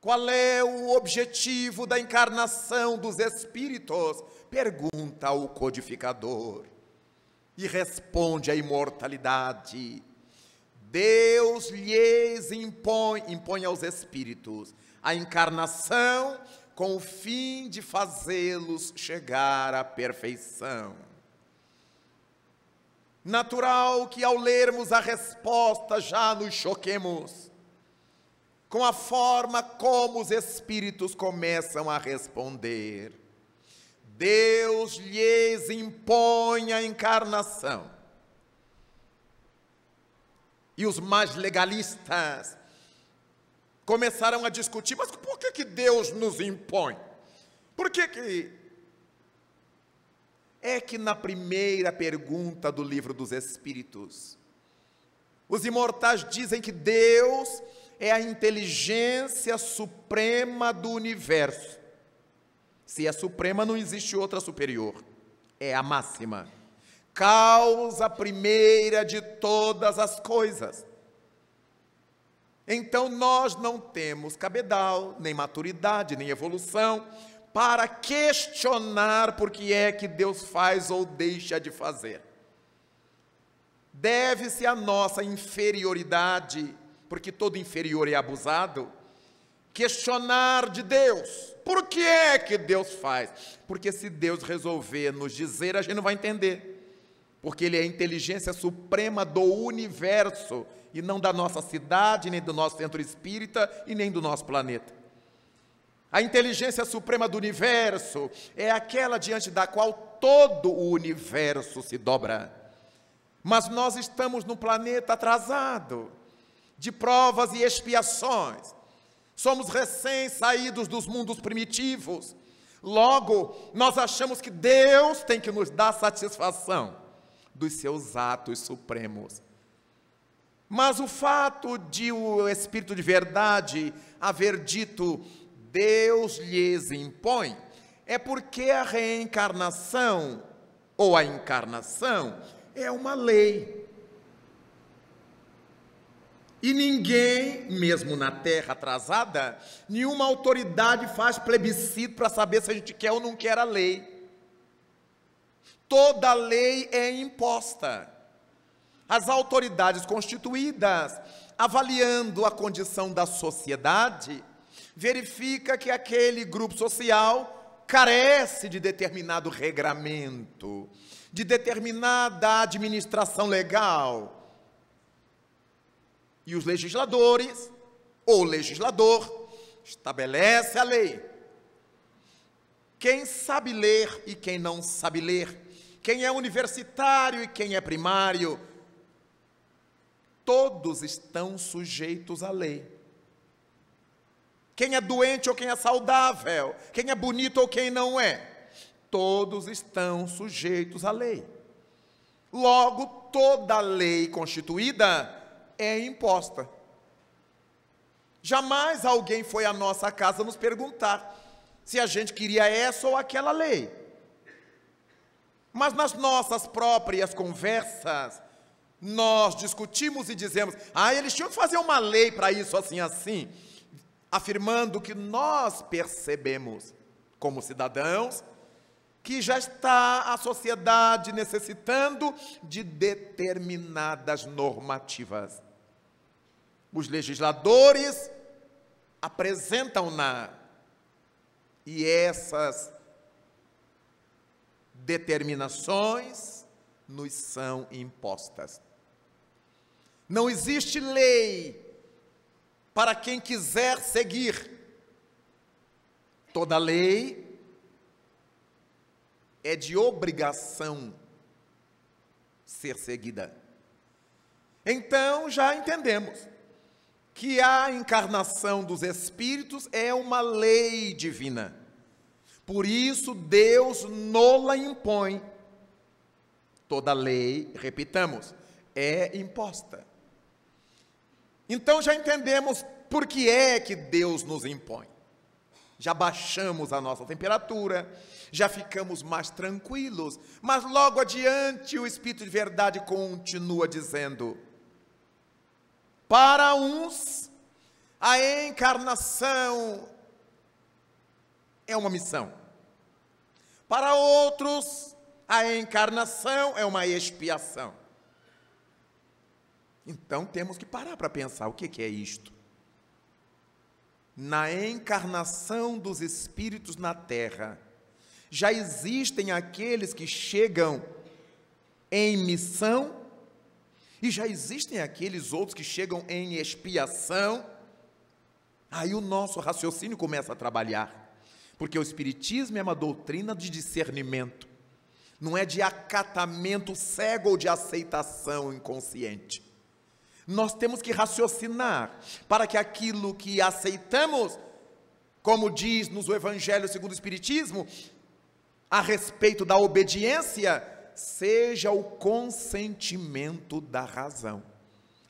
Qual é o objetivo da encarnação dos espíritos? Pergunta o codificador. E responde a imortalidade. Deus lhes impõe aos espíritos a encarnação com o fim de fazê-los chegar à perfeição. Natural que ao lermos a resposta já nos choquemos com a forma como os espíritos começam a responder. Deus lhes impõe a encarnação. E os mais legalistas começaram a discutir, mas por que Deus nos impõe? Por que É que na primeira pergunta do Livro dos Espíritos, os imortais dizem que Deus é a inteligência suprema do universo. Se é suprema, não existe outra superior. É a máxima. Causa primeira de todas as coisas. Então nós não temos cabedal, nem maturidade, nem evolução, para questionar por que é que Deus faz ou deixa de fazer. Deve-se à nossa inferioridade, porque todo inferior é abusado, questionar de Deus. Por que é que Deus faz? Porque se Deus resolver nos dizer, a gente não vai entender. Porque Ele é a inteligência suprema do universo, e não da nossa cidade, nem do nosso centro espírita, e nem do nosso planeta. A inteligência suprema do universo é aquela diante da qual todo o universo se dobra. Mas nós estamos num planeta atrasado, de provas e expiações. Somos recém-saídos dos mundos primitivos. Logo, nós achamos que Deus tem que nos dar satisfação dos seus atos supremos. Mas o fato de o Espírito de verdade haver dito Deus lhes impõe, é porque a reencarnação ou a encarnação é uma lei. E ninguém, mesmo na terra atrasada, nenhuma autoridade faz plebiscito para saber se a gente quer ou não quer a lei. Toda lei é imposta. As autoridades constituídas, avaliando a condição da sociedade, verifica que aquele grupo social carece de determinado regramento, de determinada administração legal. E os legisladores, ou o legislador, estabelece a lei. Quem sabe ler e quem não sabe ler, quem é universitário e quem é primário, todos estão sujeitos à lei. Quem é doente ou quem é saudável, quem é bonito ou quem não é, todos estão sujeitos à lei. Logo, toda lei constituída é imposta. Jamais alguém foi à nossa casa nos perguntar se a gente queria essa ou aquela lei. Mas nas nossas próprias conversas, nós discutimos e dizemos, eles tinham que fazer uma lei para isso, assim, assim, afirmando que nós percebemos, como cidadãos, que já está a sociedade necessitando de determinadas normativas. Os legisladores apresentam-na, e essas determinações nos são impostas. Não existe lei para quem quiser seguir. Toda lei é de obrigação ser seguida. Então já entendemos que a encarnação dos espíritos é uma lei divina. Por isso Deus nola impõe. Toda lei, repitamos, é imposta. Então já entendemos por que é que Deus nos impõe. Já baixamos a nossa temperatura, já ficamos mais tranquilos, mas logo adiante o Espírito de verdade continua dizendo: Para uns, a encarnação é uma missão. Para outros, a encarnação é uma expiação. Então temos que parar para pensar o que é isto. Na encarnação dos espíritos na terra, já existem aqueles que chegam em missão e já existem aqueles outros que chegam em expiação. Aí o nosso raciocínio começa a trabalhar. Porque o Espiritismo é uma doutrina de discernimento, não é de acatamento cego ou de aceitação inconsciente. Nós temos que raciocinar para que aquilo que aceitamos, como diz no Evangelho segundo o Espiritismo, a respeito da obediência, seja o consentimento da razão.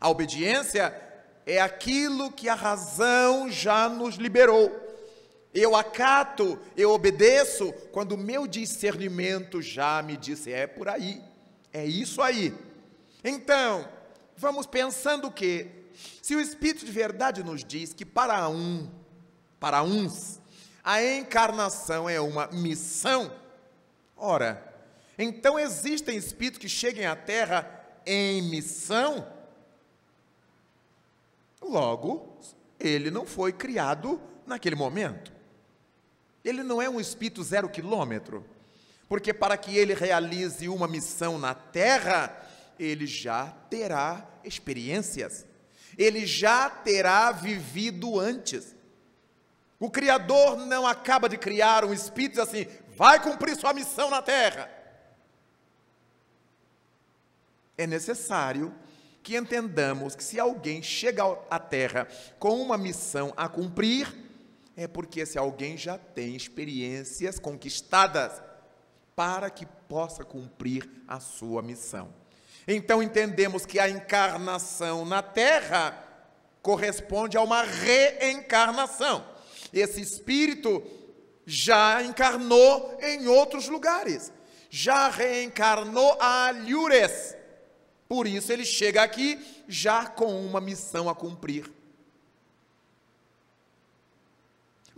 A obediência é aquilo que a razão já nos liberou. Eu acato, eu obedeço, quando o meu discernimento já me disse, é por aí, é isso aí. Então, vamos pensando que, se o Espírito de verdade nos diz que para uns, a encarnação é uma missão, ora, então existem espíritos que cheguem à Terra em missão, logo, ele não foi criado naquele momento. Ele não é um espírito 0 quilômetro, porque para que ele realize uma missão na Terra, ele já terá experiências, ele já terá vivido antes. O Criador não acaba de criar um espírito assim, vai cumprir sua missão na Terra. É necessário que entendamos que se alguém chega à Terra com uma missão a cumprir, é porque esse alguém já tem experiências conquistadas para que possa cumprir a sua missão. Então entendemos que a encarnação na Terra corresponde a uma reencarnação. Esse espírito já encarnou em outros lugares, já reencarnou a alhures. Por isso ele chega aqui já com uma missão a cumprir.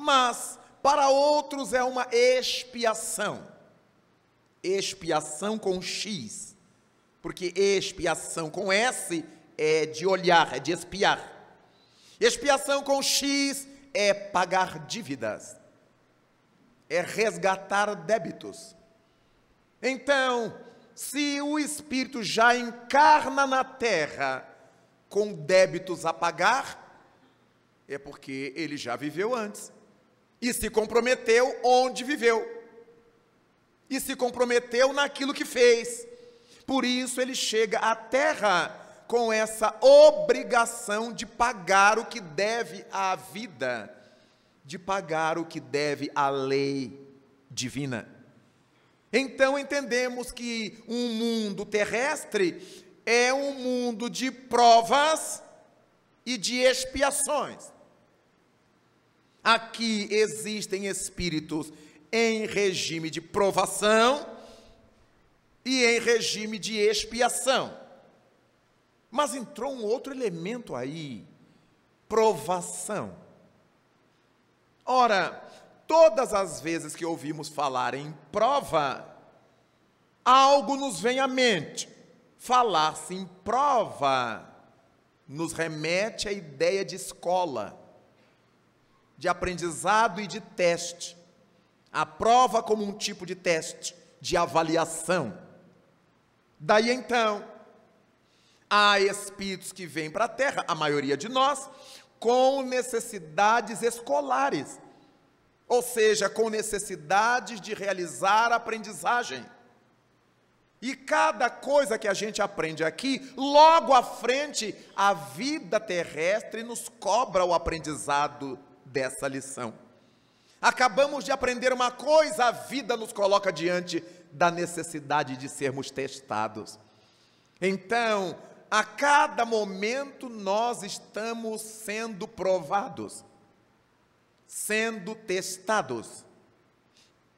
Mas para outros é uma expiação. Expiação com X, porque expiação com S é de olhar, é de espiar. Expiação com X é pagar dívidas, é resgatar débitos. Então, se o espírito já encarna na Terra com débitos a pagar, é porque ele já viveu antes. E se comprometeu onde viveu. E se comprometeu naquilo que fez. Por isso ele chega à Terra com essa obrigação de pagar o que deve à vida, de pagar o que deve à lei divina. Então entendemos que um mundo terrestre é um mundo de provas e de expiações. Aqui existem espíritos em regime de provação e em regime de expiação. Mas entrou um outro elemento aí, provação. Ora, todas as vezes que ouvimos falar em prova, algo nos vem à mente. Falar-se em prova nos remete à ideia de escola, de aprendizado e de teste. A prova como um tipo de teste, de avaliação. Daí então, há espíritos que vêm para a Terra, a maioria de nós, com necessidades escolares, ou seja, com necessidades de realizar aprendizagem. E cada coisa que a gente aprende aqui, logo à frente, a vida terrestre nos cobra o aprendizado dessa lição. Acabamos de aprender uma coisa, a vida nos coloca diante da necessidade de sermos testados. Então, a cada momento nós estamos sendo provados, sendo testados.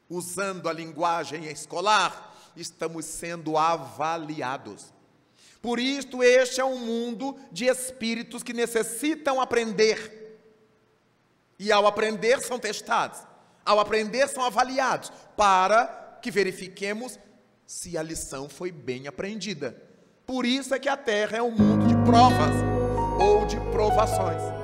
Usando a linguagem escolar, estamos sendo avaliados. Por isto, este é um mundo de espíritos que necessitam aprender. E ao aprender são testados, ao aprender são avaliados, para que verifiquemos se a lição foi bem aprendida. Por isso é que a Terra é um mundo de provas ou de provações.